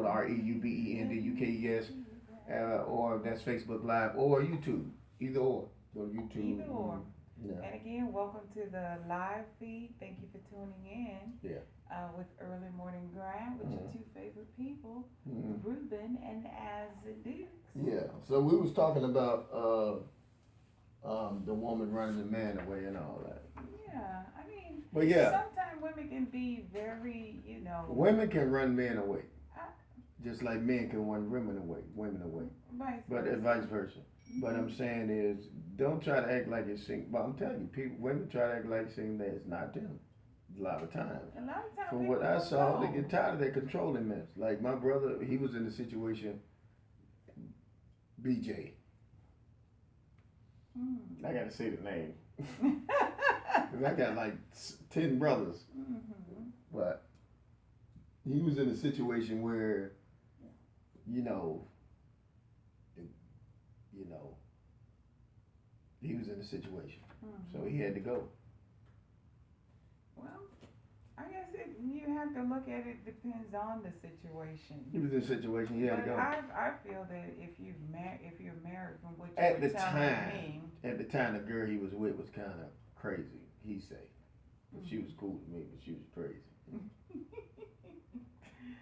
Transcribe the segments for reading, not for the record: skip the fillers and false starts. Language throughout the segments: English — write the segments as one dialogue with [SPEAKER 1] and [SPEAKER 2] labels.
[SPEAKER 1] go to REUBENDUKES, or that's Facebook Live or YouTube. Either or. Go to YouTube.
[SPEAKER 2] Either or.
[SPEAKER 1] Yeah.
[SPEAKER 2] And again, welcome to the live feed. Thank you for tuning in.
[SPEAKER 1] Yeah.
[SPEAKER 2] With Early Morning Grind with your two favorite people, Ruben and Azadukes.
[SPEAKER 1] Yeah. So we was talking about the woman running the man away and all that.
[SPEAKER 2] Yeah, I mean,
[SPEAKER 1] but yeah,
[SPEAKER 2] sometimes women can be very,
[SPEAKER 1] women can run men away, just like men can run women away. Vice versa. Mm-hmm. But I'm saying is, don't try to act like it's sing. But I'm telling you, women try to act like saying that it's not them. A lot of times. From what I saw, they get tired of that controlling mess. Like my brother, he was in the situation. BJ. I gotta say the name. Cause I got like 10 brothers. But he was in a situation where, he was in a situation. So he had to go.
[SPEAKER 2] Well, I guess you have to look at it depends on the situation.
[SPEAKER 1] He was in a situation, he had to go.
[SPEAKER 2] I feel that if you're married from what you
[SPEAKER 1] at
[SPEAKER 2] were
[SPEAKER 1] the
[SPEAKER 2] telling
[SPEAKER 1] time,
[SPEAKER 2] me.
[SPEAKER 1] At the time, the girl he was with was kind of crazy, he say. But she was cool with me, but she was crazy.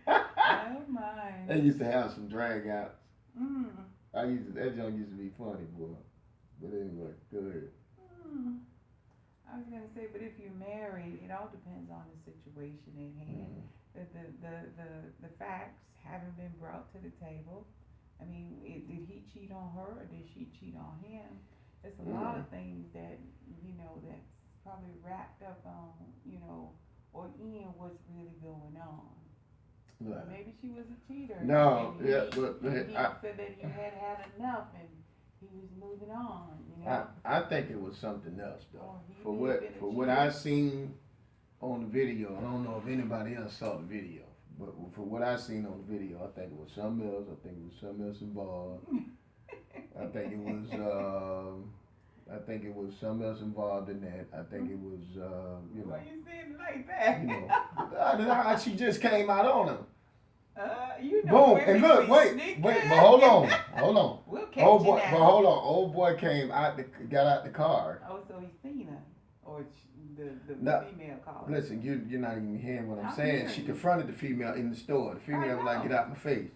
[SPEAKER 2] Oh my.
[SPEAKER 1] They used to have some drag outs. That joke used to be funny, boy. But anyway, go ahead.
[SPEAKER 2] I was gonna say, but if you're married, it all depends on the situation at hand. The facts haven't been brought to the table. I mean, did he cheat on her or did she cheat on him? There's a lot of things that that's probably wrapped up on or in what's really going on. Right. Maybe she was a cheater.
[SPEAKER 1] No,
[SPEAKER 2] he said that he had enough and he was moving on.
[SPEAKER 1] I think it was something else though. For what I seen on the video, I don't know if anybody else saw the video, but for what I seen on the video, I think it was something else. I think it was something else involved. I think it was something else involved in that. I think it was
[SPEAKER 2] Why you saying it like that?
[SPEAKER 1] How she just came out on him.
[SPEAKER 2] Boom,
[SPEAKER 1] and look, wait, but hold on.
[SPEAKER 2] We'll catch you now.
[SPEAKER 1] But hold on, old boy got out the car.
[SPEAKER 2] Oh, so he's seen her, or the female caller.
[SPEAKER 1] Listen, you're not even hearing what I'm saying. She confronted the female in the store. The female was like, "Get out my face,"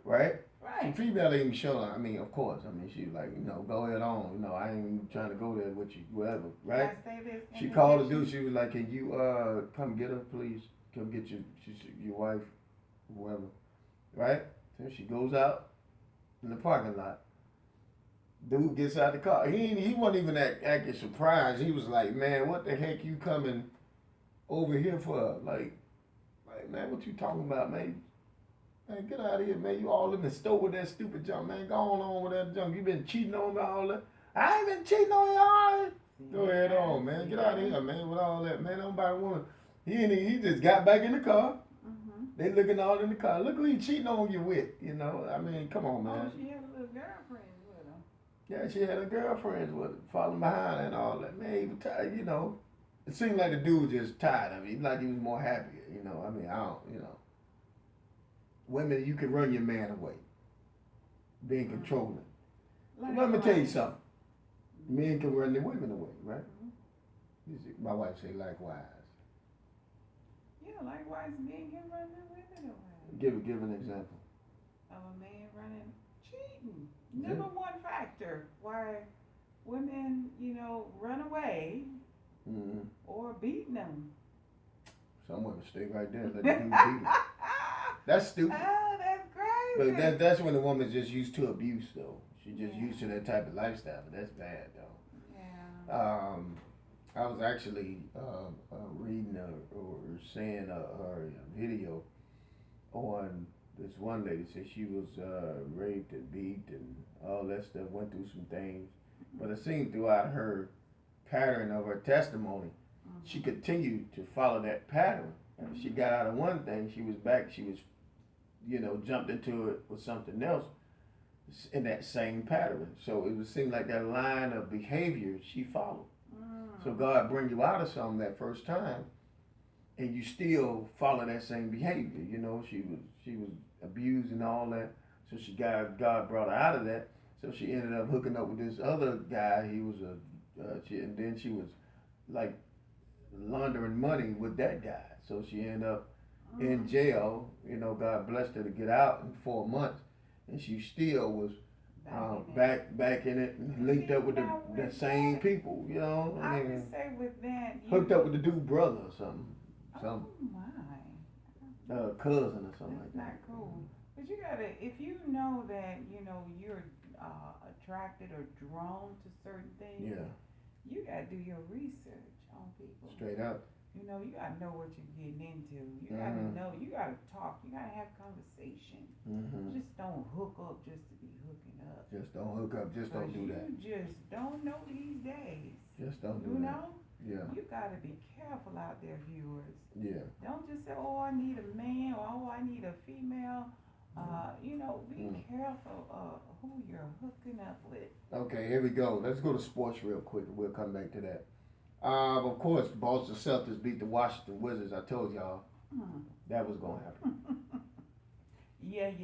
[SPEAKER 1] right? Right. The female didn't even show her. I mean, of course. I mean, she was like, go ahead on. I ain't even trying to go there with you, whatever, right? She called the dude. She was like, "Can you come get her, please? Come get your wife." Whoever, right? So she goes out in the parking lot. Dude gets out the car. He wasn't even acting surprised. He was like, "Man, what the heck you coming over here for? Like, man, what you talking about, man? Man, get out of here, man. You all in the store with that stupid junk, man. Go on with that junk. You been cheating on me all that. I ain't been cheating on you all that. Go ahead on, man. Get out of here, man, with all that, man. Nobody want to." He just got back in the car. They looking all in the car. Look who he cheating on you with, I mean, come on, man.
[SPEAKER 2] Oh, she had a little girlfriend with him.
[SPEAKER 1] Yeah, she had a girlfriend with following behind and all that. Man, he was tired, It seemed like the dude just tired of it. Like he was more happier, I mean, I don't, Women, you can run your man away. Being controlling. Let me tell you something. Men can run their women away, right? My wife say likewise.
[SPEAKER 2] Yeah, likewise, men can run their women away.
[SPEAKER 1] Give an example.
[SPEAKER 2] Of a man running, cheating. Number one factor why women, run away or beating them.
[SPEAKER 1] Some women stay right there and let the dude beat them. That's stupid.
[SPEAKER 2] Oh, that's crazy.
[SPEAKER 1] But that's when the woman's just used to abuse, though. She's just used to that type of lifestyle. But that's bad, though.
[SPEAKER 2] Yeah.
[SPEAKER 1] I was actually reading or seeing her video on this one lady. Said she was raped and beat and all that stuff. Went through some things, but it seemed throughout her pattern of her testimony, she continued to follow that pattern. And she got out of one thing, she was back. She was, jumped into it with something else in that same pattern. So it would seem like that line of behavior she followed. So God bring you out of something that first time, and you still follow that same behavior. She was abused and all that. So God brought her out of that. So she ended up hooking up with this other guy. He was and then she was like laundering money with that guy. So she ended up in jail. You know, God blessed her to get out in 4 months, and she still was back in it, and linked up with the same people. You know,
[SPEAKER 2] I would say with that,
[SPEAKER 1] hooked up with the dude's brother or something.
[SPEAKER 2] Oh my.
[SPEAKER 1] Cousin or something like that.
[SPEAKER 2] That's not cool. But you gotta, if you know that, you know, you're attracted or drawn to certain things, you gotta do your research on people.
[SPEAKER 1] Straight up.
[SPEAKER 2] You know, you gotta know what you're getting into. You gotta know, you gotta talk, you gotta have conversation. Just don't hook up just to be hooking up.
[SPEAKER 1] Just don't hook up, just don't do that.
[SPEAKER 2] You just don't know these days.
[SPEAKER 1] Just don't do that.
[SPEAKER 2] You know?
[SPEAKER 1] Yeah.
[SPEAKER 2] You gotta be careful out there, viewers.
[SPEAKER 1] Yeah.
[SPEAKER 2] Don't just say, oh, I need a man, or oh, I need a female. You know, be careful who you're hooking up with.
[SPEAKER 1] Okay, here we go. Let's go to sports real quick, and we'll come back to that. Of course, Boston Celtics beat the Washington Wizards. I told y'all that was gonna happen.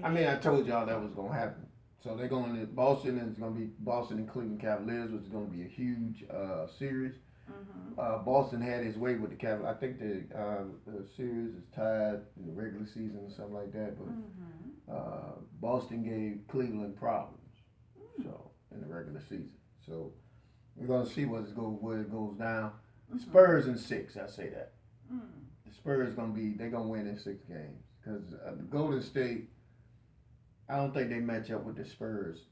[SPEAKER 1] I told y'all that was gonna happen. So they're going to Boston, and it's gonna be Boston and Cleveland Cavaliers, which is gonna be a huge series. Boston had his way with the Cavaliers. I think the series is tied in the regular season or something like that. But Boston gave Cleveland problems. So in the regular season. So we're gonna see where it goes down. Spurs in 6. I say that. The Spurs they're gonna win in 6 games because the Golden State. I don't think they match up with the Spurs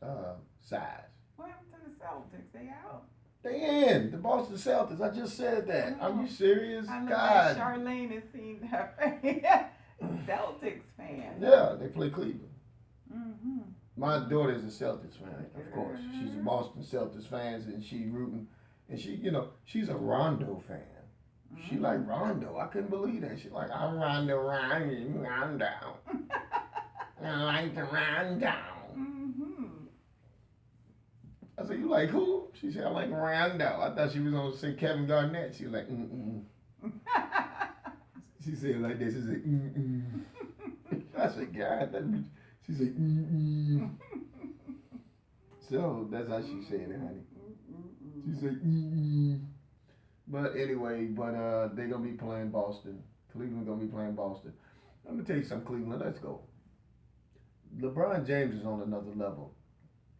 [SPEAKER 1] size.
[SPEAKER 2] What happened to the Celtics? They out.
[SPEAKER 1] They in the Boston Celtics. I just said that. Are you serious?
[SPEAKER 2] I know
[SPEAKER 1] God.
[SPEAKER 2] Charlene has seen that Celtics fan.
[SPEAKER 1] Yeah, they play Cleveland. My daughter is a Celtics fan, of course. She's a Boston Celtics fan, and she's rooting. And she's a Rondo fan. She like Rondo. I couldn't believe that. She's like, I'm Rondo. I like to run down. I said, you like who? She said, I like Rondo. I thought she was going to say Kevin Garnett. She was like, She said it like this. She said, I said, God. She said, So that's how she said it, honey. She said, But anyway, they're going to be playing Boston. Cleveland going to be playing Boston. Let me tell you something, Cleveland. Let's go. LeBron James is on another level.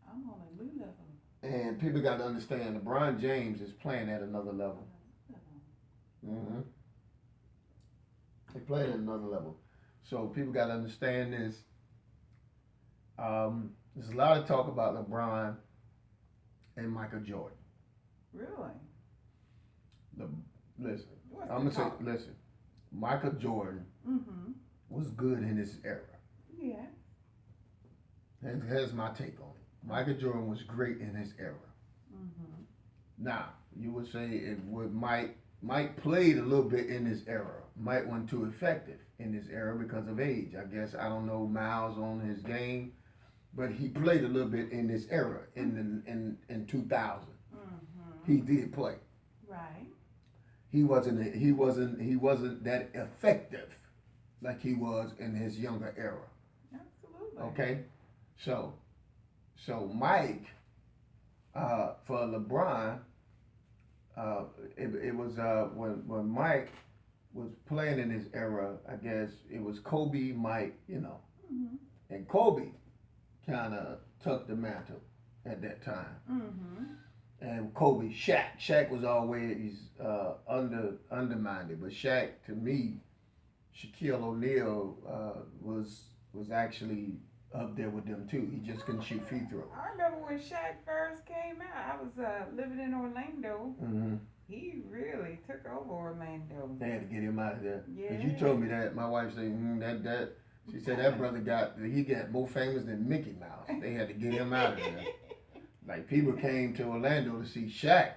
[SPEAKER 2] I'm on a new level.
[SPEAKER 1] And people got to understand, LeBron James is playing at another level. They playing at another level. So people got to understand this. There's a lot of talk about LeBron and Michael Jordan.
[SPEAKER 2] Really?
[SPEAKER 1] Listen, I'm going to say, listen, Michael Jordan was good in his era.
[SPEAKER 2] Yeah.
[SPEAKER 1] Here's my take on it. Michael Jordan was great in his era. Now, you would say Mike played a little bit in his era. Mike wasn't too effective in his era because of age. I guess I don't know miles on his game, but he played a little bit in this era in 2000. He did play.
[SPEAKER 2] Right.
[SPEAKER 1] He wasn't that effective like he was in his younger era.
[SPEAKER 2] Absolutely.
[SPEAKER 1] Okay. So Mike, for LeBron, it was when Mike was playing in his era. I guess it was Kobe, Mike, and Kobe kind of took the mantle at that time. And Kobe, Shaq was always undermined, but Shaq, to me, Shaquille O'Neal was actually up there with them too. He just couldn't shoot free throws.
[SPEAKER 2] I remember when Shaq first came out. I was living in Orlando. He really took over Orlando.
[SPEAKER 1] They had to get him out of there.
[SPEAKER 2] Yeah.
[SPEAKER 1] Cause you told me that. My wife said that. She said that brother got more famous than Mickey Mouse. They had to get him out of there. Like people came to Orlando to see Shaq,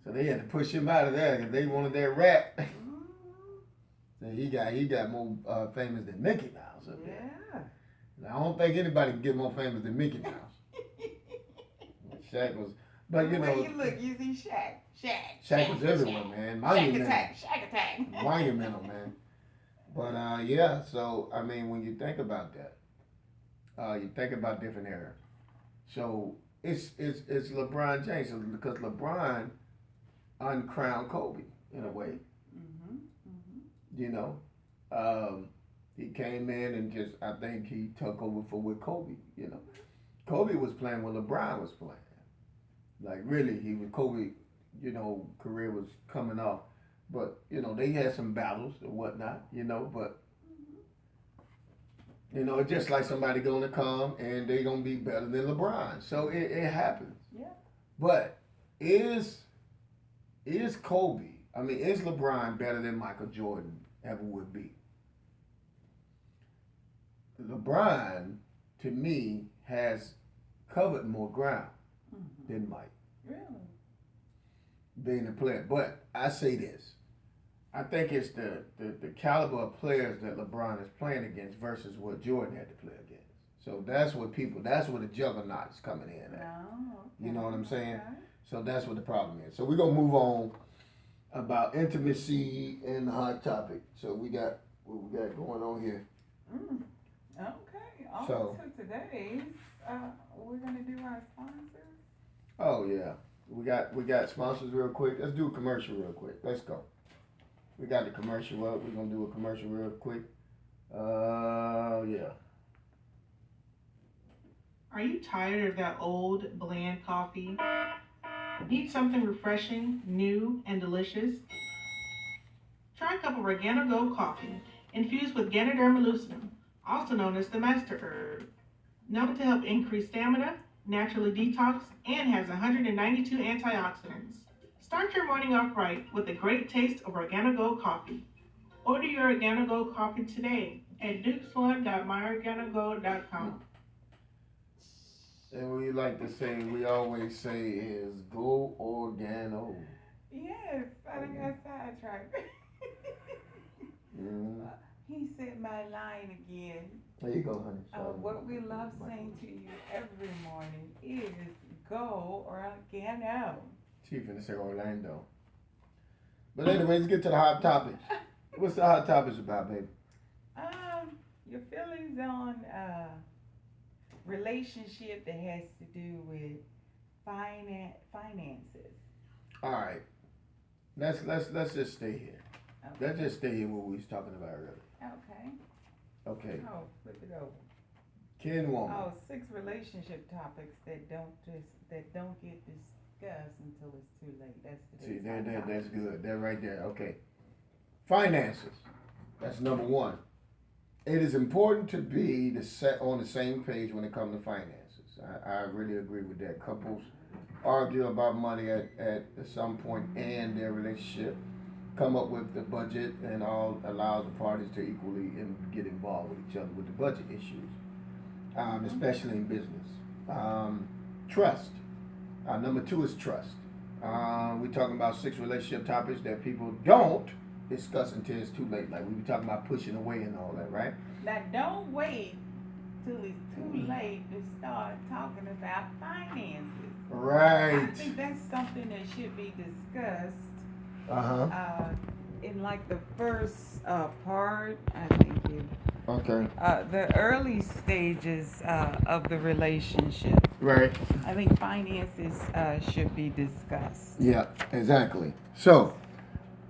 [SPEAKER 1] so they had to push him out of there because they wanted their rap. So he got more famous than Mickey Mouse up there. I don't think anybody can get more famous than Mickey Mouse. Shaq was, but
[SPEAKER 2] you look, you see Shaq
[SPEAKER 1] was everywhere, man.
[SPEAKER 2] Shaq attack.
[SPEAKER 1] Monumental, man. But yeah, so I mean, when you think about that, you think about different eras. So it's LeBron James because LeBron uncrowned Kobe in a way.
[SPEAKER 2] Mhm. Mhm.
[SPEAKER 1] You know, um, he came in and just I think he took over for with Kobe. You know, Kobe was playing when LeBron was playing. Like really, he was Kobe. You know, career was coming off, but you know they had some battles and whatnot. You know, but you know it's just like somebody gonna come and they gonna be better than LeBron. So it happens.
[SPEAKER 2] Yeah.
[SPEAKER 1] But is is Kobe? I mean, is LeBron better than Michael Jordan ever would be? LeBron, to me, has covered more ground
[SPEAKER 2] Mhm.
[SPEAKER 1] than Mike,
[SPEAKER 2] Really?
[SPEAKER 1] being a player. But I say this. I think it's the caliber of players that LeBron is playing against versus what Jordan had to play against. So that's where the juggernaut is coming in at.
[SPEAKER 2] Oh,
[SPEAKER 1] You
[SPEAKER 2] okay.
[SPEAKER 1] know what I'm saying?
[SPEAKER 2] Okay.
[SPEAKER 1] So that's what the problem is. So we're going to move on about intimacy and the hot topic. So we got what we got going on here.
[SPEAKER 2] Mm. Okay. On
[SPEAKER 1] So,
[SPEAKER 2] to today's. We're gonna do our sponsors.
[SPEAKER 1] oh yeah, we got sponsors real quick. Let's do a commercial real quick. Let's go. We got the commercial up. We're gonna do a commercial real quick. Yeah.
[SPEAKER 3] Are you tired of that old, bland coffee? Need something refreshing, new, and delicious? Try a cup of Organic Go coffee, infused with Ganoderma lucidum, also known as the master herb. Noted to help increase stamina, naturally detox, and has 192 antioxidants. Start your morning off right with the great taste of Organic Go coffee. Order your Organic Go coffee today at dukesone.myorganico.com.
[SPEAKER 1] And we like to say, we always say is go organo.
[SPEAKER 2] Yes, I think I sidetracked.
[SPEAKER 1] Mm.
[SPEAKER 2] He said my line again.
[SPEAKER 1] There you go, honey.
[SPEAKER 2] What we love saying to you every morning is go Orlando.
[SPEAKER 1] She finna say Orlando. But anyway, let's get to the hot topics. What's the hot topics about, baby?
[SPEAKER 2] Your feelings on relationship that has to do with finances.
[SPEAKER 1] All right. Let's just stay here.
[SPEAKER 2] Okay.
[SPEAKER 1] Let's just stay here what we was talking about earlier.
[SPEAKER 2] Okay.
[SPEAKER 1] Okay.
[SPEAKER 2] Oh, flip it over.
[SPEAKER 1] Ken woman.
[SPEAKER 2] Oh, 6 relationship topics that don't get discussed until it's too late. That's
[SPEAKER 1] See,
[SPEAKER 2] today's hot
[SPEAKER 1] that's
[SPEAKER 2] topic.
[SPEAKER 1] good. That right there. Okay. Finances. That's number one. It is important to be on the same page when it comes to finances. I really agree with that. Couples argue about money at some point in their relationship, come up with the budget, and all allow the parties to equally get involved with each other with the budget issues, especially in business. Trust. Number 2 is trust. We're talking about 6 relationship topics that people don't discuss until it's too late. Like we were talking about pushing away and all that, right?
[SPEAKER 2] Now, don't wait till it's too late to start talking about finances.
[SPEAKER 1] Right.
[SPEAKER 2] I think that's something that should be discussed
[SPEAKER 1] Uh-huh.
[SPEAKER 2] in like the first part. I think
[SPEAKER 1] Okay.
[SPEAKER 2] the early stages of the relationship.
[SPEAKER 1] Right.
[SPEAKER 2] I think finances should be discussed.
[SPEAKER 1] Yeah, exactly. So,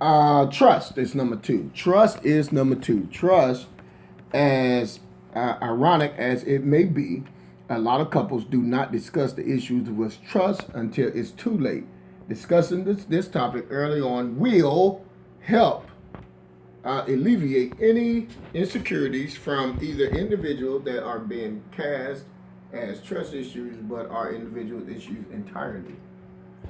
[SPEAKER 1] trust is number 2. Trust is number 2. Trust, as ironic as it may be, a lot of couples do not discuss the issues with trust until it's too late. Discussing this topic early on will help alleviate any insecurities from either individuals that are being cast as trust issues, but are individual issues entirely.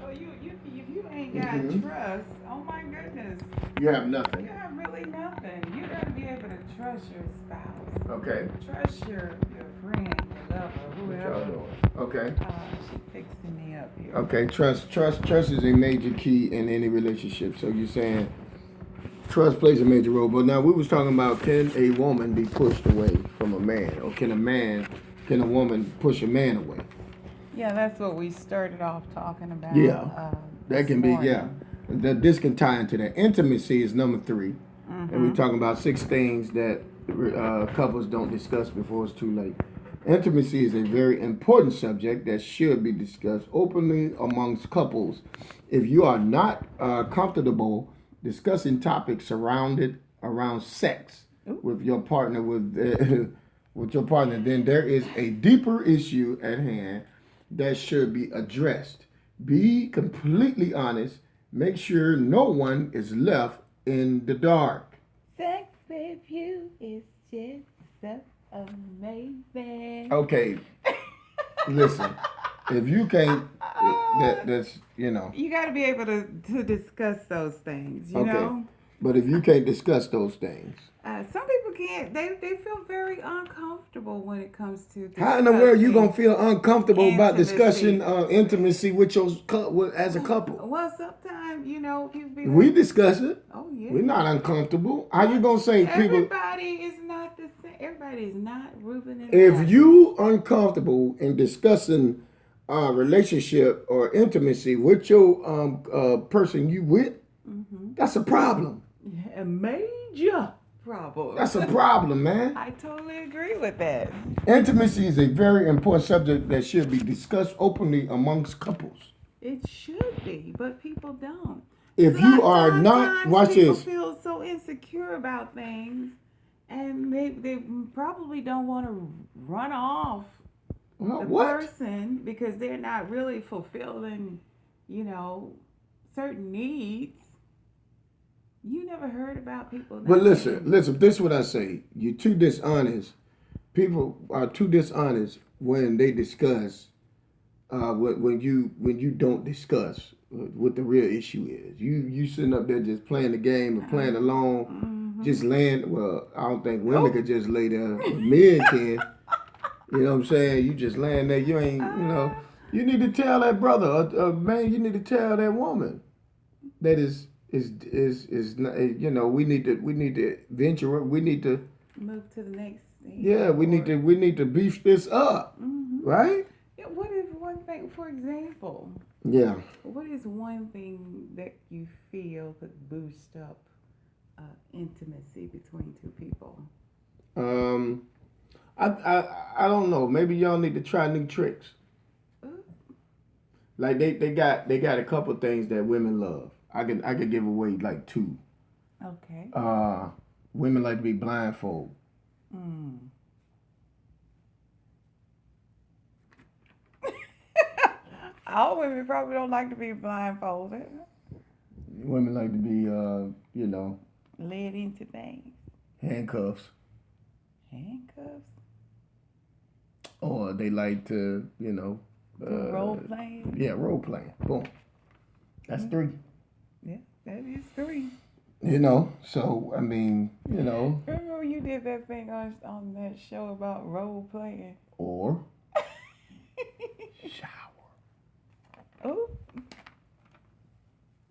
[SPEAKER 2] So if you ain't got trust, oh my goodness,
[SPEAKER 1] You have nothing.
[SPEAKER 2] you have really nothing. You gotta be able to trust your spouse.
[SPEAKER 1] Okay.
[SPEAKER 2] Trust your friend, your lover,
[SPEAKER 1] What y'all
[SPEAKER 2] whoever.
[SPEAKER 1] doing? Okay.
[SPEAKER 2] She fixing me up here.
[SPEAKER 1] Okay. Trust is a major key in any relationship. So you're saying trust plays a major role. But now we was talking about, can a woman be pushed away from a man, or can a woman push a man away?
[SPEAKER 2] Yeah, that's what we started off talking about.
[SPEAKER 1] Yeah. That can be, yeah. This can tie into that. Intimacy is number 3. and we're talking about 6 things that couples don't discuss before it's too late. Intimacy is a very important subject that should be discussed openly amongst couples. If you are not comfortable discussing topics around sex with your partner, with your partner, then there is a deeper issue at hand that should be addressed. Be completely honest. Make sure no one is left in the dark.
[SPEAKER 2] Sex with you is just so amazing.
[SPEAKER 1] Okay, listen. If you can't, that's you know.
[SPEAKER 2] You got to be able to discuss those things. You know.
[SPEAKER 1] But if you can't discuss those things,
[SPEAKER 2] some people can't. They feel very uncomfortable when it comes to.
[SPEAKER 1] How in the world you gonna feel uncomfortable about discussing intimacy with as a couple?
[SPEAKER 2] Well, sometimes people be.
[SPEAKER 1] We discuss it.
[SPEAKER 2] Oh yeah.
[SPEAKER 1] We're not uncomfortable. How you gonna say people?
[SPEAKER 2] Everybody is not the same. Everybody is not Ruben and.
[SPEAKER 1] If you uncomfortable in discussing relationship or intimacy with your person you with, that's a problem.
[SPEAKER 2] A major problem.
[SPEAKER 1] That's a problem, man.
[SPEAKER 2] I totally agree with that.
[SPEAKER 1] Intimacy is a very important subject that should be discussed openly amongst couples.
[SPEAKER 2] It should be, but people don't.
[SPEAKER 1] If you are not, watch this.
[SPEAKER 2] People feel so insecure about things, and they probably don't want to run off the person because they're not really fulfilling, certain needs. You never heard about people.
[SPEAKER 1] But listen, this is what I say. You're too dishonest. People are too dishonest when they discuss, when you don't discuss what the real issue is. You sitting up there just playing the game and playing along, just laying. Well, I don't think women could just lay there. Men can. You know what I'm saying? You just laying there. You ain't. You need to tell that brother, man. You need to tell that woman that is not, we need to venture. We need to
[SPEAKER 2] move to the next thing.
[SPEAKER 1] Yeah, we need to beef this up, right?
[SPEAKER 2] Yeah. What is one thing, for example?
[SPEAKER 1] Yeah. What
[SPEAKER 2] is one thing that you feel could boost up intimacy between two people?
[SPEAKER 1] I don't know. Maybe y'all need to try new tricks. Like they got a couple things that women love. I could give away like 2.
[SPEAKER 2] Okay.
[SPEAKER 1] Women like to be blindfolded.
[SPEAKER 2] All women probably don't like to be blindfolded.
[SPEAKER 1] Women like to be,
[SPEAKER 2] led into things.
[SPEAKER 1] Handcuffs.
[SPEAKER 2] Handcuffs.
[SPEAKER 1] Or they like to,
[SPEAKER 2] role playing.
[SPEAKER 1] Yeah, role playing. Boom. That's 3.
[SPEAKER 2] Yeah, that is 3.
[SPEAKER 1] So I mean,
[SPEAKER 2] Remember you did that thing on that show about role playing?
[SPEAKER 1] Or shower.
[SPEAKER 2] Oh,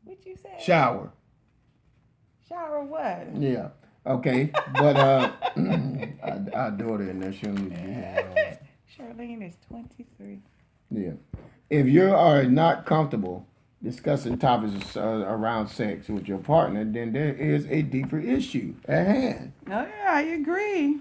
[SPEAKER 2] what you say?
[SPEAKER 1] Shower.
[SPEAKER 2] Shower what?
[SPEAKER 1] Yeah. Okay, but our daughter in there, she'll need to be here.
[SPEAKER 2] Charlene is 23.
[SPEAKER 1] Yeah. If you are not comfortable discussing topics around sex with your partner, then there is a deeper issue at hand.
[SPEAKER 2] Oh yeah, I agree.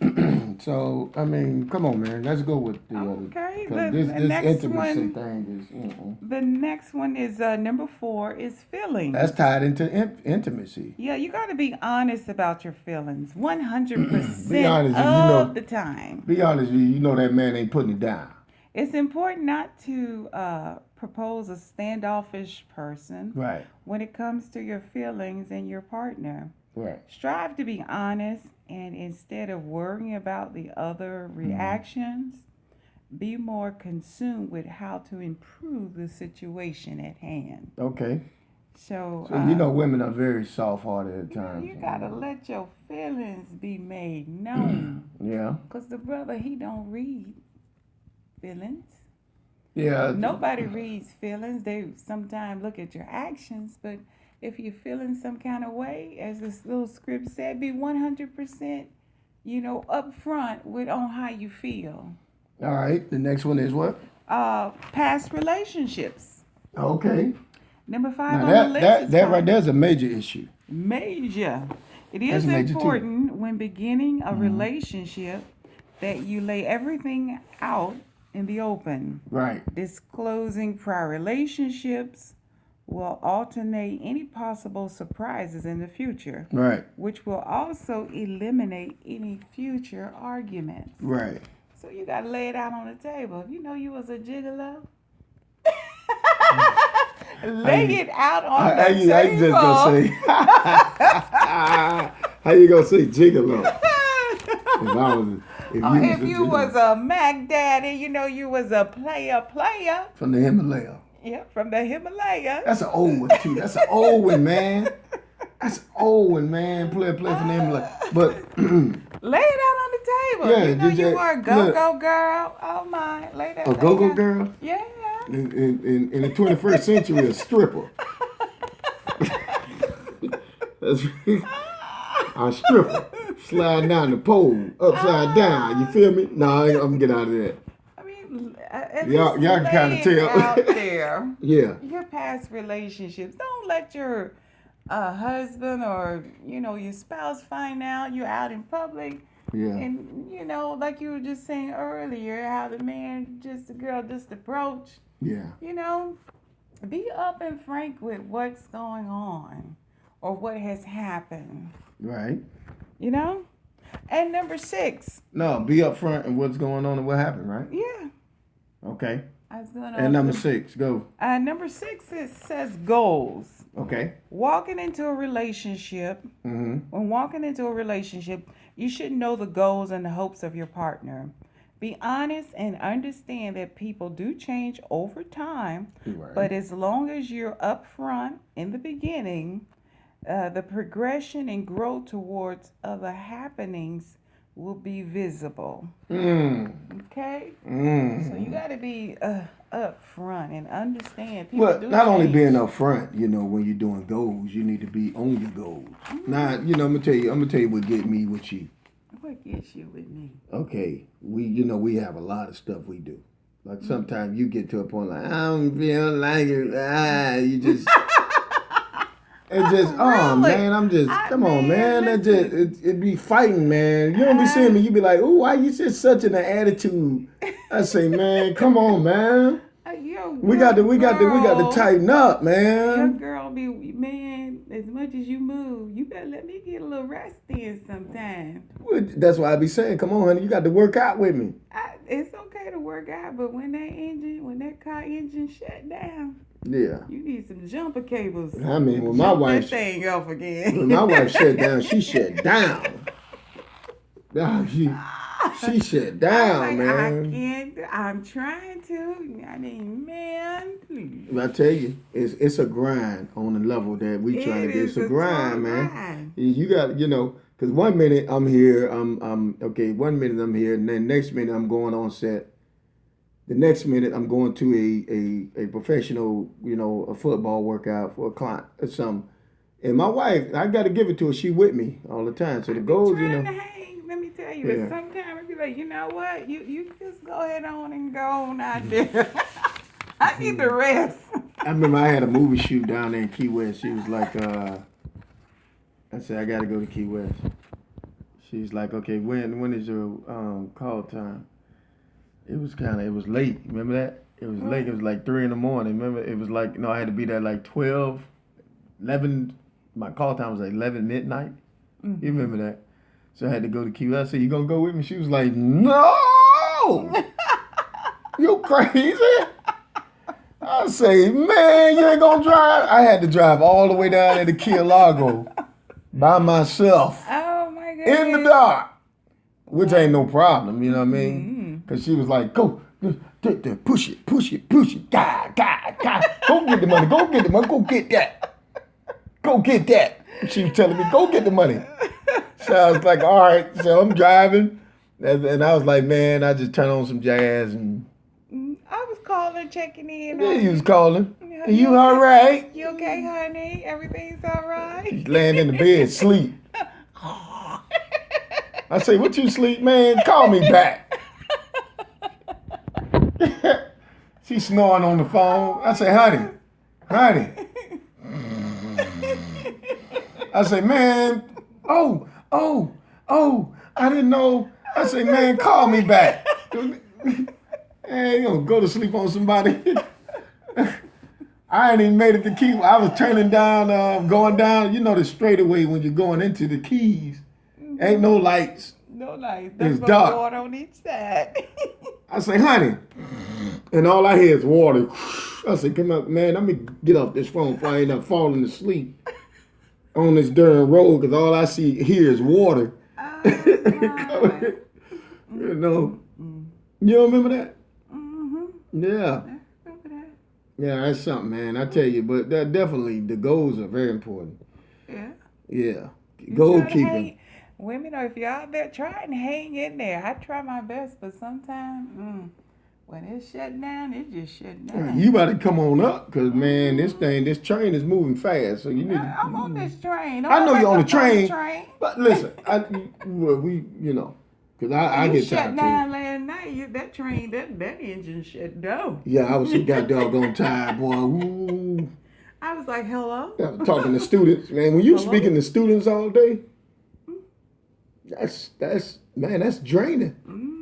[SPEAKER 1] So I mean, come on, man. Let's go with the other.
[SPEAKER 2] Okay.
[SPEAKER 1] This intimacy thing is.
[SPEAKER 2] The next one is number 4 is feelings.
[SPEAKER 1] That's tied into intimacy.
[SPEAKER 2] Yeah, you got to be honest about your feelings 100%
[SPEAKER 1] be honest,
[SPEAKER 2] of the time.
[SPEAKER 1] Be honest, you know that man ain't putting it down.
[SPEAKER 2] It's important not to propose a standoffish person when it comes to your feelings and your partner.
[SPEAKER 1] Right.
[SPEAKER 2] Strive to be honest, and instead of worrying about the other reactions, be more consumed with how to improve the situation at hand.
[SPEAKER 1] Okay.
[SPEAKER 2] So
[SPEAKER 1] women are very soft-hearted at times.
[SPEAKER 2] You gotta let your feelings be made known.
[SPEAKER 1] Yeah.
[SPEAKER 2] Because the brother, he don't read feelings.
[SPEAKER 1] Yeah.
[SPEAKER 2] Nobody reads feelings. They sometimes look at your actions, but if you're feeling some kind of way, as this little script said, be 100%, upfront on how you feel.
[SPEAKER 1] All right. The next one is what?
[SPEAKER 2] Past relationships.
[SPEAKER 1] Okay.
[SPEAKER 2] Number 5
[SPEAKER 1] now
[SPEAKER 2] on the list.
[SPEAKER 1] That right there is a major issue.
[SPEAKER 2] Major. It is important when beginning a relationship that you lay everything out in the open.
[SPEAKER 1] Right.
[SPEAKER 2] Disclosing prior relationships will alternate any possible surprises in the future.
[SPEAKER 1] Right.
[SPEAKER 2] Which will also eliminate any future arguments.
[SPEAKER 1] Right.
[SPEAKER 2] So you got to lay it out on the table. If you know you was a gigolo, lay it out on the table.
[SPEAKER 1] I just gonna say, how you gonna say gigolo?
[SPEAKER 2] If you was a Mac Daddy, you know you was a player.
[SPEAKER 1] From the Himalaya.
[SPEAKER 2] Yeah, from the Himalaya.
[SPEAKER 1] That's an old one too. That's an old one, man. That's an old one, man. Player from the Himalaya. But
[SPEAKER 2] lay it out on the table.
[SPEAKER 1] Yeah,
[SPEAKER 2] you know you are a go-go girl. Oh my, lay that.
[SPEAKER 1] A go-go girl?
[SPEAKER 2] Yeah.
[SPEAKER 1] In the 21st century, a stripper. That's a stripper. Sliding down the pole, upside down. You feel me? No, I'm gonna get out of that.
[SPEAKER 2] I mean,
[SPEAKER 1] y'all can kind of tell.
[SPEAKER 2] Out there.
[SPEAKER 1] Yeah.
[SPEAKER 2] Your past relationships. Don't let your husband or your spouse find out you're out in public.
[SPEAKER 1] Yeah.
[SPEAKER 2] And like you were just saying earlier, how the girl just approached.
[SPEAKER 1] Yeah.
[SPEAKER 2] Be up and frank with what's going on or what has happened.
[SPEAKER 1] Right.
[SPEAKER 2] And number 6.
[SPEAKER 1] No, be upfront and what's going on and what happened, right?
[SPEAKER 2] Yeah.
[SPEAKER 1] Okay.
[SPEAKER 2] I was going on.
[SPEAKER 1] And number 6, go.
[SPEAKER 2] Number 6, it says goals.
[SPEAKER 1] Okay.
[SPEAKER 2] Walking into a relationship.
[SPEAKER 1] Mm-hmm.
[SPEAKER 2] When walking into a relationship, you should know the goals and the hopes of your partner. Be honest and understand that people do change over time.
[SPEAKER 1] Right.
[SPEAKER 2] But as long as you're upfront in the beginning, the progression and growth towards other happenings will be visible. Okay? So you got to be upfront and understand.
[SPEAKER 1] Well, not only being upfront, when you're doing goals, you need to be on your goals. Now, I'm gonna tell you what get me with you.
[SPEAKER 2] What gets you with me?
[SPEAKER 1] Okay, we have a lot of stuff we do. Like sometimes you get to a point like I don't feel like it. You just. It just, man, come on, man. It be fighting, man. You don't be seeing me. You be like, oh, why you just such in an attitude? I say, man, come on, man. We got to tighten up, man.
[SPEAKER 2] Your girl man, as much as you move, you better let me get a little rest in sometime.
[SPEAKER 1] That's why I be saying, come on, honey, you got to work out with me.
[SPEAKER 2] It's okay to work out, but when that car engine shut down,
[SPEAKER 1] yeah,
[SPEAKER 2] you need some jumper cables.
[SPEAKER 1] I mean, when my wife
[SPEAKER 2] thing off again.
[SPEAKER 1] When my wife shut down, she shut down. She shut down, man.
[SPEAKER 2] I'm trying to. I mean, man, please.
[SPEAKER 1] I tell you, it's a grind on the level that we trying to get. It's a grind, man. You got, because one minute I'm here, I'm okay. 1 minute I'm here, and then next minute I'm going on set. The next minute I'm going to a professional, a football workout for a client or something. And my wife, I got to give it to her. She with me all the time. So the goals,
[SPEAKER 2] to hang. Let me tell you, but sometimes I be like, you know what? You just go ahead on and go on out there. I need the rest.
[SPEAKER 1] I remember I had a movie shoot down there in Key West. She was like, I said, I got to go to Key West. She's like, okay, when is your call time? It was late. Remember that? It was late. It was like 3 a.m. Remember? It was like, I had to be there like 12, 11. My call time was like 11 midnight. Mm-hmm. You remember that? So I had to go to Key West. I said, you going to go with me? She was like, no! You crazy? I say, man, you ain't going to drive? I had to drive all the way down there to Key Largo by myself.
[SPEAKER 2] Oh, my God.
[SPEAKER 1] In the dark. Which ain't no problem, you know what I mean? Because she was like, go, push it. God. Go get the money, go get that. Go get that. She was telling me, go get the money. So I was like, all right. So I'm driving. And I was like, man, I just turn on some jazz. And
[SPEAKER 2] I was calling, checking in.
[SPEAKER 1] Yeah, you was calling. You all right?
[SPEAKER 2] You okay, honey? Everything's all right?
[SPEAKER 1] He's laying in the bed, sleep. I say, what you sleep, man? Call me back. She's snoring on the phone. I say, honey. I say, man, I didn't know. I say, man, call me back. Hey, you gonna go to sleep on somebody? I ain't even made it to Key. I was turning down, going down, the straightaway when you're going into the Keys. Ain't no lights.
[SPEAKER 2] No lights.
[SPEAKER 1] It's dark.
[SPEAKER 2] Water on each side.
[SPEAKER 1] I say, honey. And all I hear is water. I say, come on, man, let me get off this phone before I end up falling asleep on this darn road because all I see here is water. You know. You don't remember that?
[SPEAKER 2] Mm-hmm.
[SPEAKER 1] Yeah.
[SPEAKER 2] I remember that.
[SPEAKER 1] Yeah, that's something, man. I tell you, but that definitely, the goals are very important.
[SPEAKER 2] Yeah.
[SPEAKER 1] Yeah. Goal keeping.
[SPEAKER 2] Women, if you're out there, try and hang in there. I try my best, but sometimes, when it's shut down, it just shut down.
[SPEAKER 1] You better come on up, because, man, this train is moving fast, so you need to...
[SPEAKER 2] I'm on this train.
[SPEAKER 1] I know you're on the train, but listen, because I get tired, too. You
[SPEAKER 2] shut down last night, that train, that engine shut down.
[SPEAKER 1] Yeah, I was so goddamn tired, boy. Ooh.
[SPEAKER 2] I was like, hello?
[SPEAKER 1] I was talking to students, man. When you speaking to students all day, that's draining.
[SPEAKER 2] Mm-hmm.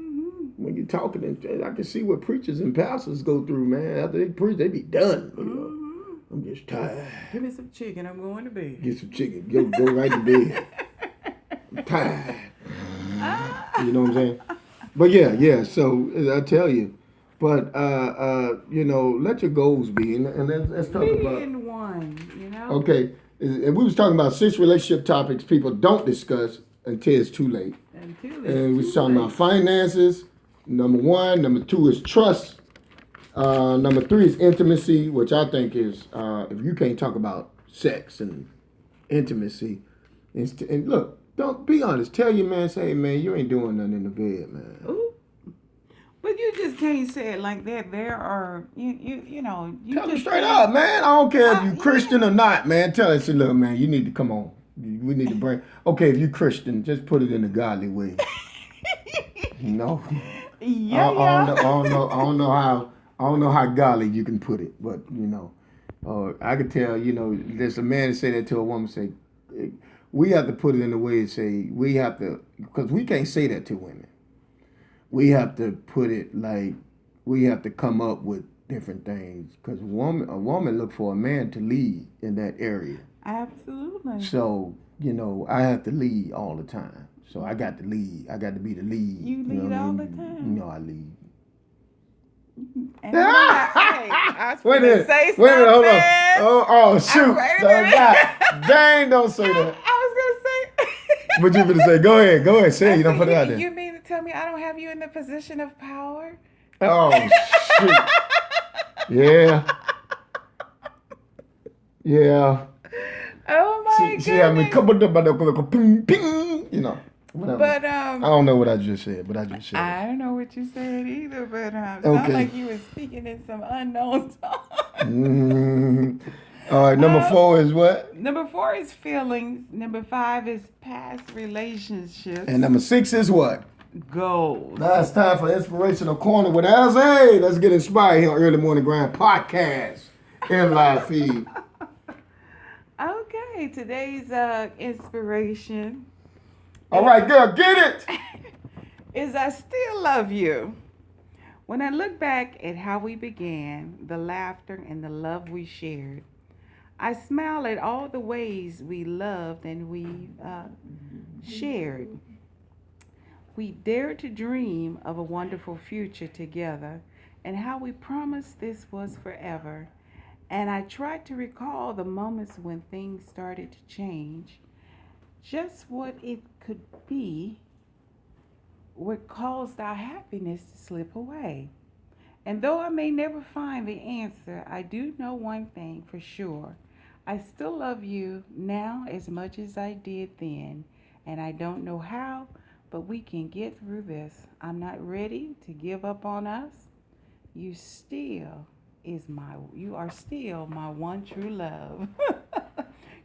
[SPEAKER 1] When you're talking, I can see what preachers and pastors go through, man. After they preach, they be done.
[SPEAKER 2] Mm-hmm.
[SPEAKER 1] I'm just tired.
[SPEAKER 2] Give me some chicken. I'm going to bed.
[SPEAKER 1] Get some chicken. Go right to bed. I'm tired. You know what I'm saying? But yeah. So I tell you, but let your goals be, and let's talk about.
[SPEAKER 2] Being one,
[SPEAKER 1] Okay, and we was talking about 6 relationship topics people don't discuss until it's too late. And we was talking about finances. Number 1. Number 2 is trust. Number 3 is intimacy, which I think is if you can't talk about sex and intimacy, and look, don't be honest. Tell your man, say, hey, man, you ain't doing nothing in the bed, man.
[SPEAKER 2] Ooh. But you just can't say it like that. There are, you
[SPEAKER 1] tell them straight up, man. I don't care if you Christian or not, man. Tell us, look, man, you need to come on. We need to bring. Okay, if you Christian, just put it in a godly way. No.
[SPEAKER 2] Yeah.
[SPEAKER 1] I don't know how godly you can put it, but I could tell. There's a man that say that to a woman. Say, we have to put it in a way to say we have to, because we can't say that to women. We have to put it like we have to come up with different things, because a woman look for a man to lead in that area.
[SPEAKER 2] Absolutely.
[SPEAKER 1] So I have to lead all the time. So I got to lead. I got to be the lead.
[SPEAKER 2] You lead all the time.
[SPEAKER 1] I lead.
[SPEAKER 2] And I was
[SPEAKER 1] wait a minute.
[SPEAKER 2] Say
[SPEAKER 1] wait a minute. Hold on. Oh shoot. Dang, don't say that.
[SPEAKER 2] I was gonna say.
[SPEAKER 1] What you gonna say? Go ahead. Say it. You don't put it out there.
[SPEAKER 2] You mean to tell me I don't have you in the position of power?
[SPEAKER 1] Oh shoot. Yeah.
[SPEAKER 2] Oh my goodness.
[SPEAKER 1] She had me ping. Whatever. But I don't know what I just said, but I just said.
[SPEAKER 2] I don't know what you said either, but it sounded like you were speaking in some unknown tongue.
[SPEAKER 1] All right, number 4 is what?
[SPEAKER 2] Number 4 is feelings. Number 5 is past relationships.
[SPEAKER 1] And number 6 is what?
[SPEAKER 2] Goals.
[SPEAKER 1] Now it's time for Inspirational Corner with Elsie. Let's get inspired here on Early Morning Grind Podcast in live feed.
[SPEAKER 2] Okay, today's inspiration.
[SPEAKER 1] All right, girl, get it.
[SPEAKER 2] Is I still love you. When I look back at how we began, the laughter and the love we shared, I smile at all the ways we loved and we shared. We dared to dream of a wonderful future together and how we promised this was forever. And I tried to recall the moments when things started to change, just what it could be, what caused our happiness to slip away. And though I may never find the answer, I do know one thing for sure. I still love you now as much as I did then. And I don't know how, but we can get through this. I'm not ready to give up on us. You are still my one true love.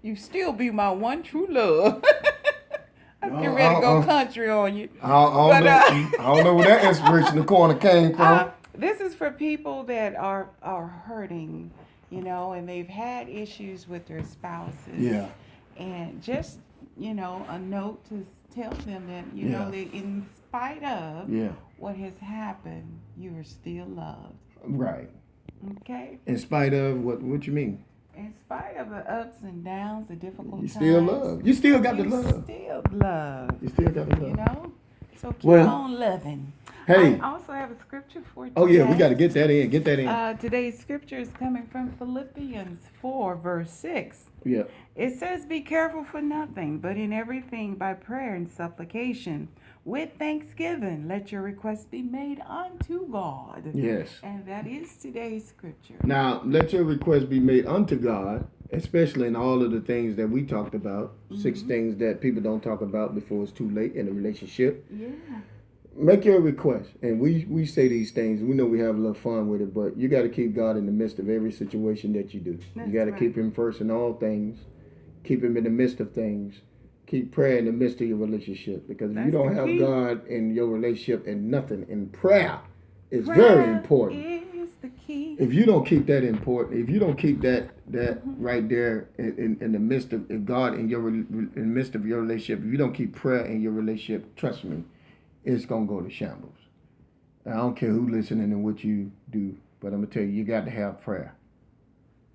[SPEAKER 2] You still be my one true love. I'm getting ready to go country on you.
[SPEAKER 1] I don't know where that inspirational corner came from.
[SPEAKER 2] This is for people that are hurting, and they've had issues with their spouses.
[SPEAKER 1] Yeah.
[SPEAKER 2] And just a note to tell them that, that in spite of what has happened, you are still loved.
[SPEAKER 1] Right.
[SPEAKER 2] Okay?
[SPEAKER 1] In spite of what you mean?
[SPEAKER 2] In spite of the ups and downs, the difficult times.
[SPEAKER 1] You still love. You still got the love.
[SPEAKER 2] Still love.
[SPEAKER 1] You still got the love.
[SPEAKER 2] So keep on loving.
[SPEAKER 1] Hey.
[SPEAKER 2] I also have a scripture for today.
[SPEAKER 1] Oh, yeah, we got to get that in. Get that in.
[SPEAKER 2] Today's scripture is coming from Philippians 4, verse 6.
[SPEAKER 1] Yeah.
[SPEAKER 2] It says, be careful for nothing, but in everything by prayer and supplication, with thanksgiving, let your requests be made unto God.
[SPEAKER 1] Yes.
[SPEAKER 2] And that is today's scripture.
[SPEAKER 1] Now, let your requests be made unto God, especially in all of the things that we talked about. 6 things that people don't talk about before it's too late in a relationship.
[SPEAKER 2] Yeah.
[SPEAKER 1] Make your request. And we say these things. We know we have a little fun with it, but you got to keep God in the midst of every situation that you do.
[SPEAKER 2] That's
[SPEAKER 1] you got to keep him first in all things. Keep him in the midst of things. Keep prayer in the midst of your relationship. Because if you don't have God in your relationship and nothing in prayer, it's very important.
[SPEAKER 2] Is the key.
[SPEAKER 1] If you don't keep that important, if you don't keep that right there in the midst of God in the midst of your relationship, if you don't keep prayer in your relationship, trust me, it's gonna go to shambles. I don't care who listening and what you do, but I'm gonna tell you, you got to have prayer.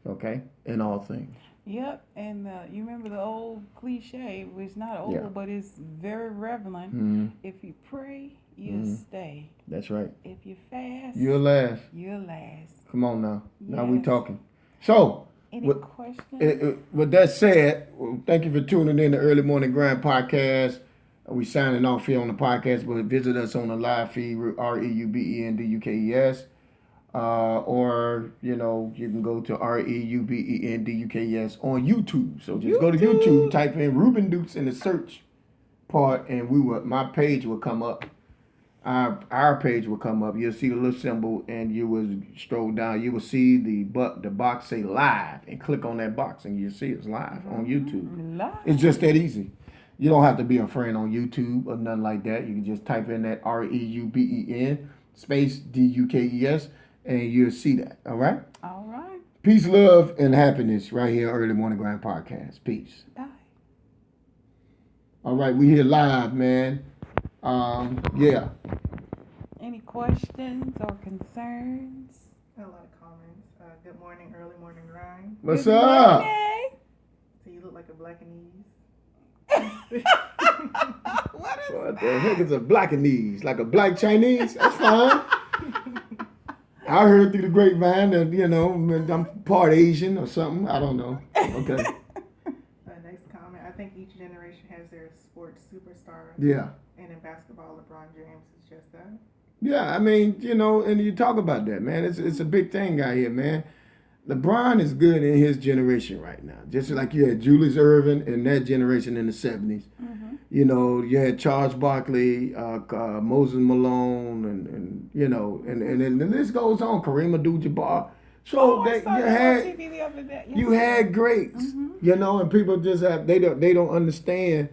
[SPEAKER 1] Okay, in all things.
[SPEAKER 2] Yep, and you remember the old cliche, which is not old, but it's very relevant. If you pray, you'll stay.
[SPEAKER 1] That's right.
[SPEAKER 2] If you fast,
[SPEAKER 1] you'll last.
[SPEAKER 2] You'll last.
[SPEAKER 1] Come on now.
[SPEAKER 2] Yes.
[SPEAKER 1] Now we talking. So,
[SPEAKER 2] any questions?
[SPEAKER 1] With that said, thank you for tuning in to Early Morning Grind Podcast. We signing off here on the podcast, but visit us on the live feed, REUBENDUKES. Or, you can go to REUBENDUKES on YouTube. So just go to YouTube, type in Ruben Dukes in the search part, and my page will come up. Our page will come up. You'll see the little symbol, and you will scroll down. You will see the box say live, and click on that box, and you'll see it's live on YouTube.
[SPEAKER 2] Live.
[SPEAKER 1] It's just that easy. You don't have to be a friend on YouTube or nothing like that. You can just type in that REUBEN space DUKES, and you'll see that. All right?
[SPEAKER 2] All right.
[SPEAKER 1] Peace, love, and happiness right here, Early Morning Grind Podcast. Peace.
[SPEAKER 2] Bye.
[SPEAKER 1] All right, we here live, man. Yeah.
[SPEAKER 2] Any questions or concerns?
[SPEAKER 3] A lot of comments. Good morning, Early Morning Grind.
[SPEAKER 1] What's
[SPEAKER 2] Good
[SPEAKER 1] up?
[SPEAKER 2] morning.
[SPEAKER 3] So you look like a Blackanese.
[SPEAKER 1] What the heck is a Blackanese? Like a black Chinese? That's fine. I heard through the grapevine that, I'm part Asian or something. I don't know. Okay.
[SPEAKER 3] Next comment. I think each generation has their sports superstars.
[SPEAKER 1] Yeah.
[SPEAKER 3] And in basketball, LeBron James is just that.
[SPEAKER 1] Yeah, I mean, and you talk about that, man. It's a big thing out here, man. LeBron is good in his generation right now. Just like you had Julius Erving in that generation in the 70s.
[SPEAKER 2] Mm-hmm.
[SPEAKER 1] You had Charles Barkley, Moses Malone, and the list goes on. Kareem Abdul-Jabbar. So you had greats, and people just they don't understand.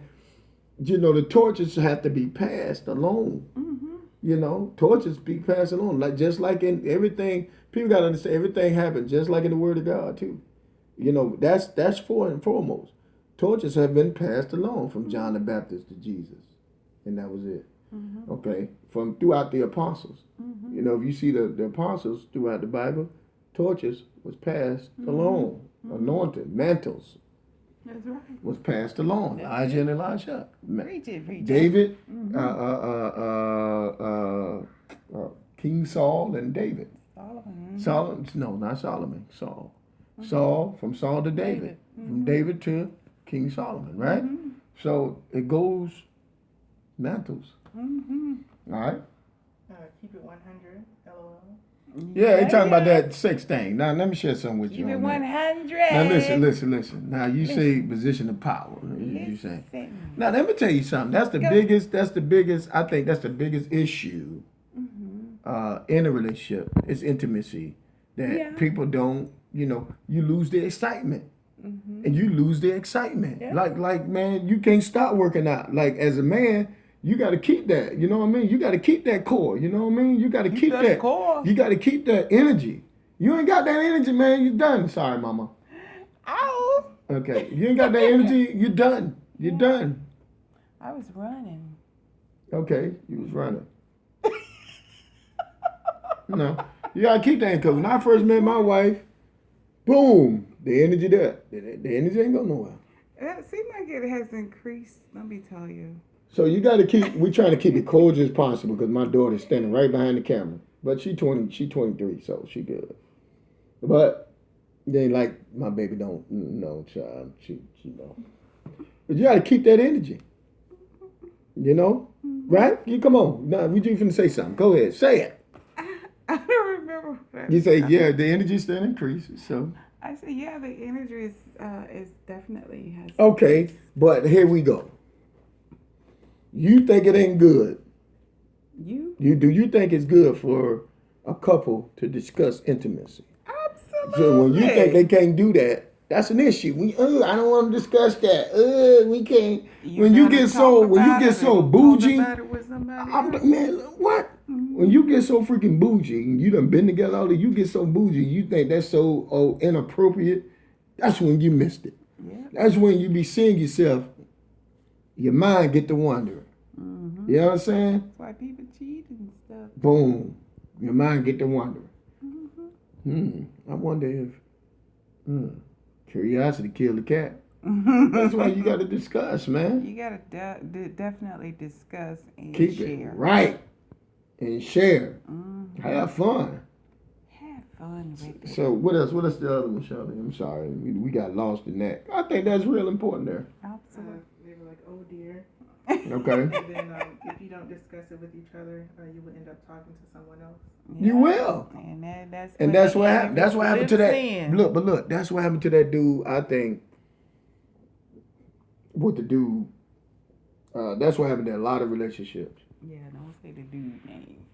[SPEAKER 1] The torches have to be passed along. Torches be passed along. Just like in everything, people got to understand everything happens just like in the Word of God too. That's for and foremost. Torches have been passed along from John the Baptist to Jesus, and that was it. Mm-hmm. Okay, from throughout the apostles. Mm-hmm. If you see the apostles throughout the Bible, torches was passed along, anointed mantles.
[SPEAKER 2] That's right.
[SPEAKER 1] Was passed along. Elijah and Elisha.
[SPEAKER 2] Preach it.
[SPEAKER 1] David, King Saul and David. Solomon. No, not Solomon. Saul. Saul, from Saul to David. From David to King Solomon, right? So it goes mantles. All right?
[SPEAKER 3] Keep it 100, LOL.
[SPEAKER 1] Yeah, they talking about that sex thing. Now, let me share something with you.
[SPEAKER 2] Keep it 100.
[SPEAKER 1] Now, listen. Now, you say position of power. You say. Now, let me tell you something. That's the biggest, I think that's the biggest issue in a relationship. It's intimacy. That people don't, you lose the excitement. And you lose the excitement. Yeah. Like, man, you can't stop working out. Like, as a man, you got to keep that. You know what I mean? You got to keep that core. You know what I mean? You got to keep that core. You got to keep that energy. You ain't got that energy, man. You done. Sorry, mama.
[SPEAKER 2] Ow.
[SPEAKER 1] Okay. You ain't got that energy. You done. You're done.
[SPEAKER 2] I was running.
[SPEAKER 1] Okay, you was running. No, you gotta keep that because when I first met my wife, boom, the energy there. The energy ain't going nowhere.
[SPEAKER 2] It seems like it has increased. Let me tell you.
[SPEAKER 1] So you got to keep. We're trying to keep it cordial as possible because my daughter's standing right behind the camera. But she 23, so she good. But they ain't like my baby don't know, child. She know. But you got to keep that energy. You know, right? You come on. Now we just finna say something. Go ahead, say it.
[SPEAKER 2] I don't remember. What
[SPEAKER 1] You say yeah, the energy still increases. So
[SPEAKER 2] I said yeah, the energy is definitely has.
[SPEAKER 1] okay,
[SPEAKER 2] increased.
[SPEAKER 1] but here we go. You think it ain't good? Do you think it's good for a couple to discuss intimacy?
[SPEAKER 2] Absolutely.
[SPEAKER 1] So when you think they can't do that, that's an issue. I don't want to discuss that. We can't. When you get so bougie, man, what? When you get so freaking bougie, and you done been together all day, you get so bougie, you think that's so inappropriate. That's when you missed it.
[SPEAKER 2] Yeah.
[SPEAKER 1] That's when you be seeing yourself. Your mind get to wondering. Mm-hmm. You know what I'm saying?
[SPEAKER 2] That's why people cheat and stuff.
[SPEAKER 1] Boom. Your mind get to wondering. I wonder if curiosity killed the cat. That's why you got to discuss, man.
[SPEAKER 2] You got to definitely discuss and
[SPEAKER 1] keep
[SPEAKER 2] share.
[SPEAKER 1] It right. And share. Mm-hmm. Have fun.
[SPEAKER 2] Have fun with it.
[SPEAKER 1] So what else? What else the other one, Shirley? I'm sorry. We got lost in that. I think that's real important there.
[SPEAKER 2] Absolutely.
[SPEAKER 3] They were like, oh dear.
[SPEAKER 1] Okay.
[SPEAKER 3] And then if you don't discuss it with each other, you will end up talking to someone else.
[SPEAKER 2] Yeah.
[SPEAKER 1] You will.
[SPEAKER 2] And
[SPEAKER 1] that's what happened. That's what happened to that.
[SPEAKER 2] In.
[SPEAKER 1] Look. That's what happened to that dude. I think. With the dude. That's what happened to a lot of relationships.
[SPEAKER 2] Yeah, don't say the dude name.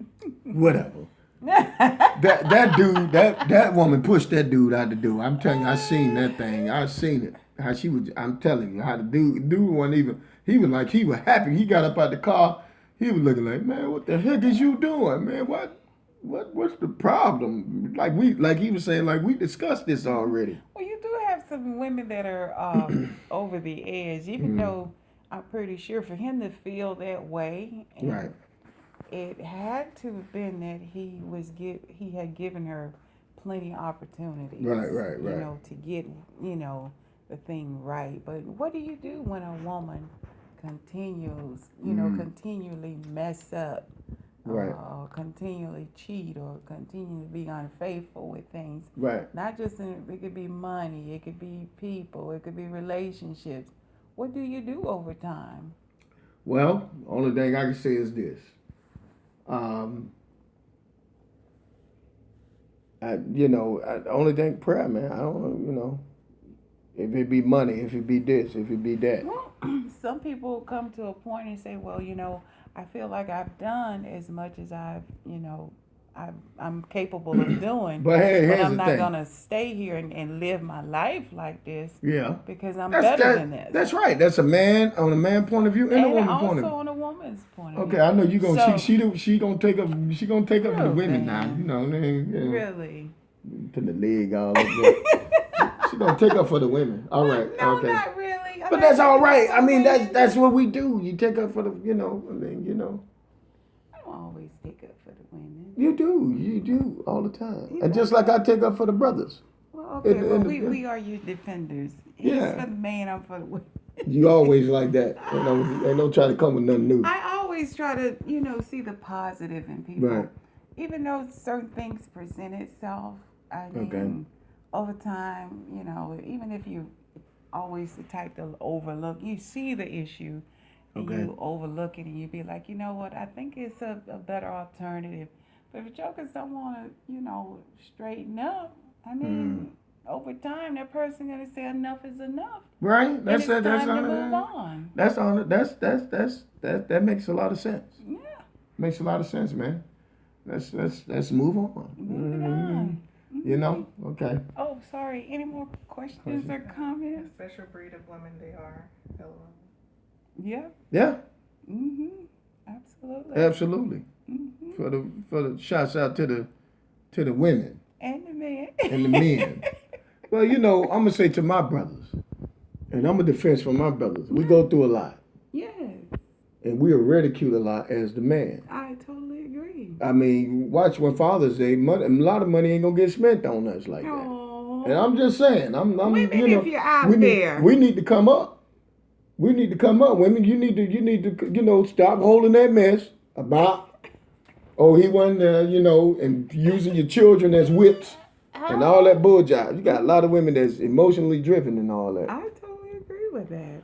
[SPEAKER 1] Whatever. that dude, that woman pushed that dude out the door. I'm telling you, I seen that thing. I seen it. How she was. I'm telling you, how the dude wasn't even. He was like, he was happy. He got up out the car. He was looking like, man, what the heck is you doing, man? What's the problem? Like he was saying, like we discussed this already.
[SPEAKER 2] Well, you do have some women that are over the edge, even though I'm pretty sure for him to feel that way,
[SPEAKER 1] right?
[SPEAKER 2] It had to have been that he had given her plenty of opportunities,
[SPEAKER 1] right.
[SPEAKER 2] You know, to get the thing right. But what do you do when a woman continually mess up,
[SPEAKER 1] right?
[SPEAKER 2] Or continually cheat, or continue to be unfaithful with things,
[SPEAKER 1] right?
[SPEAKER 2] Not just it could be money, it could be people, it could be relationships. What do you do over time?
[SPEAKER 1] Well, only thing I can say is this. Only thing prayer, man. I don't, if it be money, if it be this, if it be that.
[SPEAKER 2] Well, some people come to a point and say, well, I feel like I've done as much as I'm capable of doing.
[SPEAKER 1] But
[SPEAKER 2] I'm not going to stay here and live my life like this.
[SPEAKER 1] Yeah.
[SPEAKER 2] Because I'm better than this.
[SPEAKER 1] That's right. That's on a man point of view and a woman point of view.
[SPEAKER 2] And also on a woman's point of view.
[SPEAKER 1] Okay, I know you gonna she gonna take up for the women now.
[SPEAKER 2] Really.
[SPEAKER 1] Put the leg all up there. She gonna take up for the women. All right.
[SPEAKER 2] No,
[SPEAKER 1] okay.
[SPEAKER 2] not really.
[SPEAKER 1] But that's all right. I mean, that's what we do. You take up for the,
[SPEAKER 2] I don't always take up for the women.
[SPEAKER 1] You do all the time. And just like I take up for the brothers.
[SPEAKER 2] Well, okay, but we are your defenders. He's for the man, I'm for the women.
[SPEAKER 1] You always like that. They don't try to come with nothing new.
[SPEAKER 2] I always try to, see the positive in people.
[SPEAKER 1] Right.
[SPEAKER 2] Even though certain things present itself, over time, even if you always the type to overlook, you see the issue and you overlook it and you be like, you know what, I think it's a better alternative. But if jokers don't want to, straighten up, over time that person gonna say enough is enough.
[SPEAKER 1] Right. That's
[SPEAKER 2] time to move on.
[SPEAKER 1] That makes a lot of sense.
[SPEAKER 2] Yeah.
[SPEAKER 1] Makes a lot of sense, man. Let's move on.
[SPEAKER 2] Moving on. Mm-hmm.
[SPEAKER 1] Okay.
[SPEAKER 2] Oh, sorry. Any more questions or comments?
[SPEAKER 3] A special breed of women they are.
[SPEAKER 2] Yeah.
[SPEAKER 1] Yeah.
[SPEAKER 2] Absolutely.
[SPEAKER 1] For the shouts out to the women
[SPEAKER 2] and the men.
[SPEAKER 1] And the men. Well, I'm gonna say to my brothers And I'm a defense for my brothers. We go through a lot.
[SPEAKER 2] Yes.
[SPEAKER 1] And we are ridiculed a lot as the man.
[SPEAKER 2] I totally agree.
[SPEAKER 1] I mean, watch when Father's Day, a lot of money ain't gonna get spent on us like that.
[SPEAKER 2] Aww.
[SPEAKER 1] And I'm just saying, I'm
[SPEAKER 2] women,
[SPEAKER 1] you know,
[SPEAKER 2] if you're out there,
[SPEAKER 1] we need to come up. We need to come up. Women, you need to, stop holding that mess about, he wasn't, and using your children as whips and all that bull jive. You got a lot of women that's emotionally driven and all that.
[SPEAKER 2] I totally agree with that.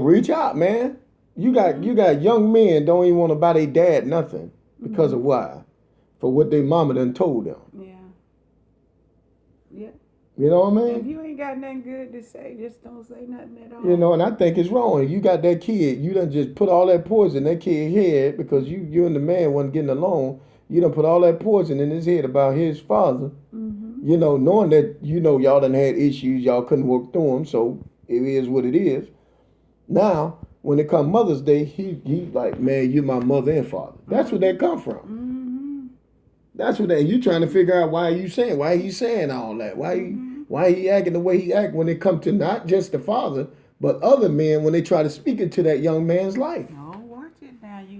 [SPEAKER 1] Reach out, man. You got young men don't even want to buy their dad nothing because of why? For what their mama done told them.
[SPEAKER 2] Yeah. Yeah.
[SPEAKER 1] You know what I mean?
[SPEAKER 2] If you ain't got nothing good to say, just don't say nothing at all.
[SPEAKER 1] And I think it's wrong. You got that kid, you done just put all that poison in that kid's head because you and the man wasn't getting along. You done put all that poison in his head about his father. Mm-hmm. Knowing that, y'all done had issues, y'all couldn't work through them, so it is what it is. Now, when it come Mother's Day, he like, man, you're my mother and father. That's where that come from. Mm-hmm. That's what you trying to figure out why he saying all that. Why he acting the way he act when it come to not just the father, but other men when they try to speak into that young man's life.
[SPEAKER 2] Oh, watch it now. You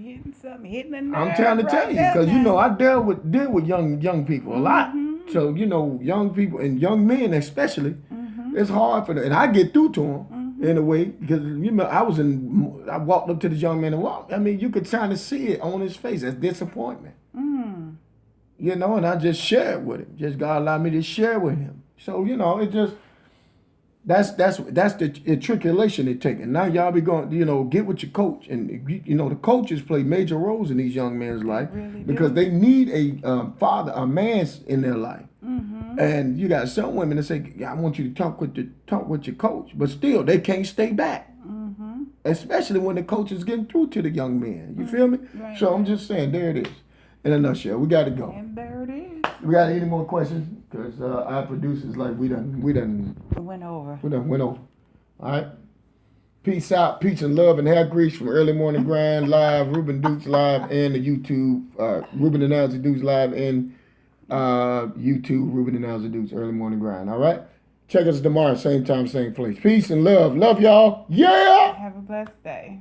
[SPEAKER 2] hitting a nerve.
[SPEAKER 1] I'm trying to tell you, because I deal with young people a lot. Mm-hmm. So, young people and young men especially, it's hard for them. And I get through to them. In a way, because I walked up to this young man and walked. I mean, you could kind of see it on his face as disappointment. Mm. And I just shared with him. Just God allowed me to share with him. So it just that's the tribulation they take. And now y'all be going, get with your coach, and the coaches play major roles in these young men's life really because they need a father, a man in their life. Mm-hmm. And you got some women that say, "Yeah, I want you to talk with your coach," but still they can't stay back. Mm-hmm. Especially when the coach is getting through to the young man. You feel me? Right, so I'm just saying, there it is. In a nutshell, we got to go.
[SPEAKER 2] And there it is.
[SPEAKER 1] We got any more questions? Because our producers we done
[SPEAKER 2] went over.
[SPEAKER 1] All right. Peace out, peace and love and hair grease from Early Morning Grind live, Ruben Dukes live, and the YouTube, Ruben and Alza Dukes live, and YouTube, Ruben and Alza Dukes Early Morning Grind. All right. Check us tomorrow, same time, same place. Peace and love. Love y'all. Yeah.
[SPEAKER 2] Have a blessed day.